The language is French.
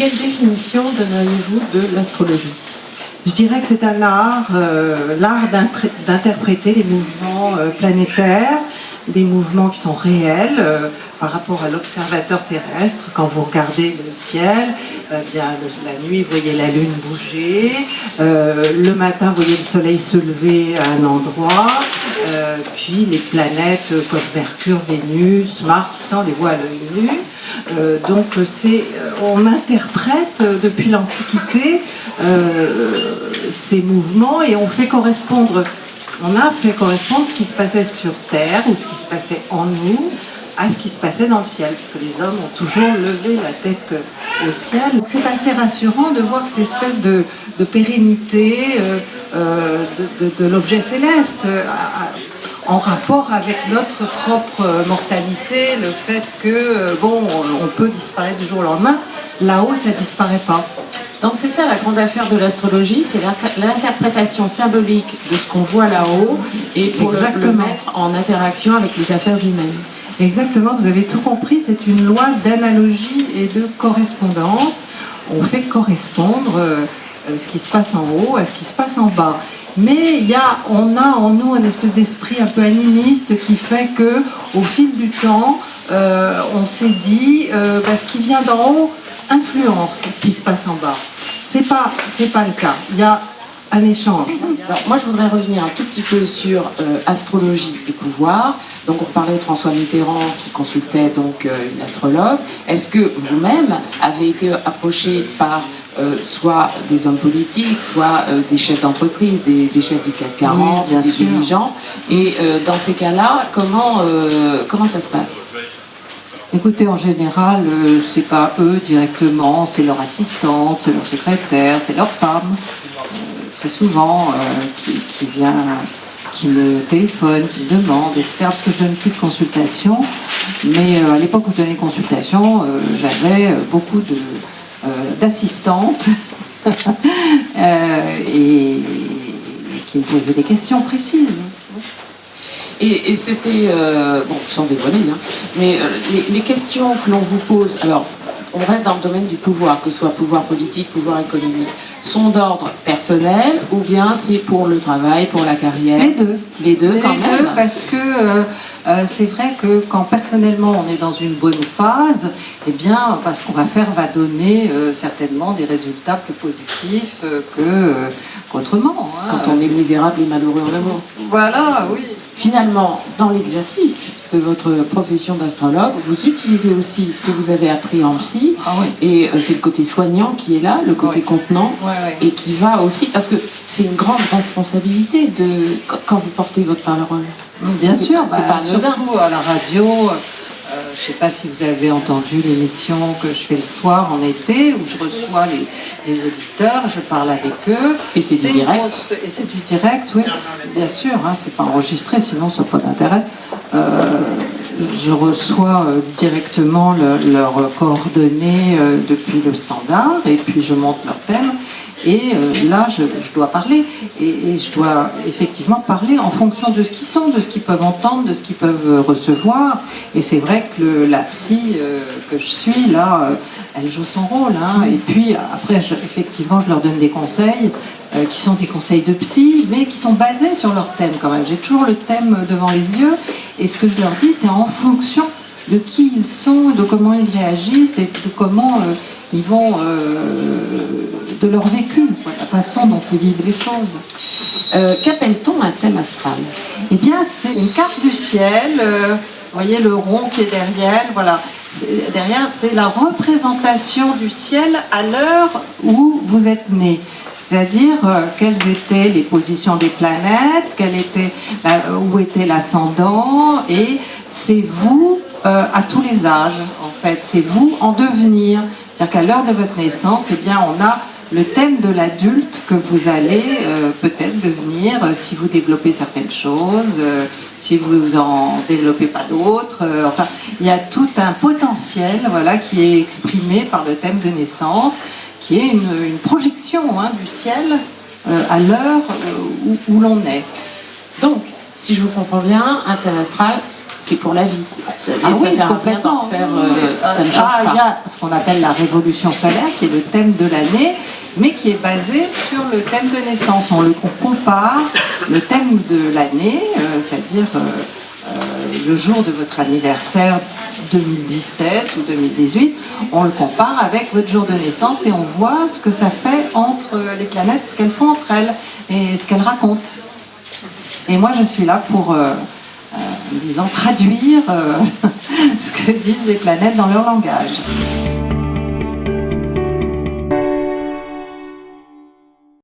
Quelle définition donneriez-vous de l'astrologie? Je dirais que c'est un art, l'art d'interpréter les mouvements planétaires, des mouvements qui sont réels par rapport à l'observateur terrestre. Quand vous regardez le ciel, bien, la nuit, vous voyez la lune bouger, le matin, vous voyez le soleil se lever à un endroit, puis les planètes comme Mercure, Vénus, Mars, tout ça, on les voit à l'œil nu. Donc on interprète depuis l'Antiquité ces mouvements et on a fait correspondre ce qui se passait sur Terre ou ce qui se passait en nous à ce qui se passait dans le ciel, parce que les hommes ont toujours levé la tête au ciel. Donc c'est assez rassurant de voir cette espèce de pérennité de l'objet céleste en rapport avec notre propre mortalité, le fait que on peut disparaître du jour au lendemain. Là-haut, ça disparaît pas. Donc c'est ça la grande affaire de l'astrologie, c'est l'interprétation symbolique de ce qu'on voit là-haut et pour le mettre en interaction avec les affaires humaines. Exactement, vous avez tout compris, c'est une loi d'analogie et de correspondance. On fait correspondre ce qui se passe en haut à ce qui se passe en bas. Mais on a en nous un espèce d'esprit un peu animiste qui fait que, au fil du temps, on s'est dit ce qui vient d'en haut influence ce qui se passe en bas. C'est pas le cas. Il y a un échange. Alors, moi, je voudrais revenir un tout petit peu sur astrologie et pouvoir. Donc, on parlait de François Mitterrand qui consultait donc une astrologue. Est-ce que vous-même avez été approché par soit des hommes politiques, soit des chefs d'entreprise, des chefs du CAC 40, oui, des sûr. dirigeants? Et dans ces cas-là, comment ça se passe? Écoutez, en général, c'est pas eux directement, c'est leur assistante, c'est leur secrétaire, c'est leur femme, très souvent, qui me téléphone, qui me demande, etc. Parce que je donne plus de consultations, mais à l'époque où je donnais consultation, j'avais beaucoup d'assistantes et qui me posaient des questions précises. Et c'était, sans dévoiler, hein, mais les questions que l'on vous pose, alors on reste dans le domaine du pouvoir, que ce soit pouvoir politique, pouvoir économique, sont d'ordre personnel ou bien c'est pour le travail, pour la carrière? Les deux. Les deux quand même. Les deux, parce que c'est vrai que quand personnellement on est dans une bonne phase, eh bien, ce qu'on va faire va donner certainement des résultats plus positifs qu'autrement. Hein. Quand on est misérable et malheureux en amour. Voilà, oui. Finalement, dans l'exercice de votre profession d'astrologue, vous utilisez aussi ce que vous avez appris en psy, et c'est le côté soignant qui est là, le côté contenant, et qui va aussi, parce que c'est une grande responsabilité quand vous portez votre parole. Bien sûr, c'est pas surtout à la radio. Je ne sais pas si vous avez entendu l'émission que je fais le soir en été, où je reçois les auditeurs, je parle avec eux. Et c'est du direct. Et c'est du direct, oui, bien sûr, hein, c'est pas enregistré, sinon ça n'a pas d'intérêt. Je reçois directement leurs coordonnées depuis le standard, et puis je monte leur thème. Et là, je dois parler, et je dois effectivement parler en fonction de ce qu'ils sont, de ce qu'ils peuvent entendre, de ce qu'ils peuvent recevoir. Et c'est vrai que la psy que je suis, là, elle joue son rôle. Hein. Et puis après, effectivement, je leur donne des conseils qui sont des conseils de psy, mais qui sont basés sur leur thème quand même. J'ai toujours le thème devant les yeux, et ce que je leur dis, c'est en fonction de qui ils sont, de comment ils réagissent, et de comment ils vont... de leur vécu, la façon dont ils vivent les choses. Qu'appelle-t-on un thème astral? Eh bien, c'est une carte du ciel. Vous voyez le rond qui est derrière, voilà. Derrière, c'est la représentation du ciel à l'heure où vous êtes né. C'est-à-dire quelles étaient les positions des planètes, où était l'ascendant, et c'est vous à tous les âges, en fait. C'est vous en devenir. C'est-à-dire qu'à l'heure de votre naissance, eh bien, on a le thème de l'adulte que vous allez peut-être devenir si vous développez certaines choses, si vous en développez pas d'autres. Enfin, il y a tout un potentiel, voilà, qui est exprimé par le thème de naissance, qui est une projection du ciel à l'heure où l'on est. Donc, si je vous comprends bien, un thème astral, c'est pour la vie. Et Ah ça oui, sert à rien d'en complètement. faire, ça ne change Il y pas. a ce qu'on appelle la révolution solaire, qui est le thème de l'année, mais qui est basé sur le thème de naissance. On compare le thème de l'année, c'est-à-dire le jour de votre anniversaire 2017 ou 2018, on le compare avec votre jour de naissance et on voit ce que ça fait entre les planètes, ce qu'elles font entre elles et ce qu'elles racontent. Et moi, je suis là pour, disons, traduire ce que disent les planètes dans leur langage.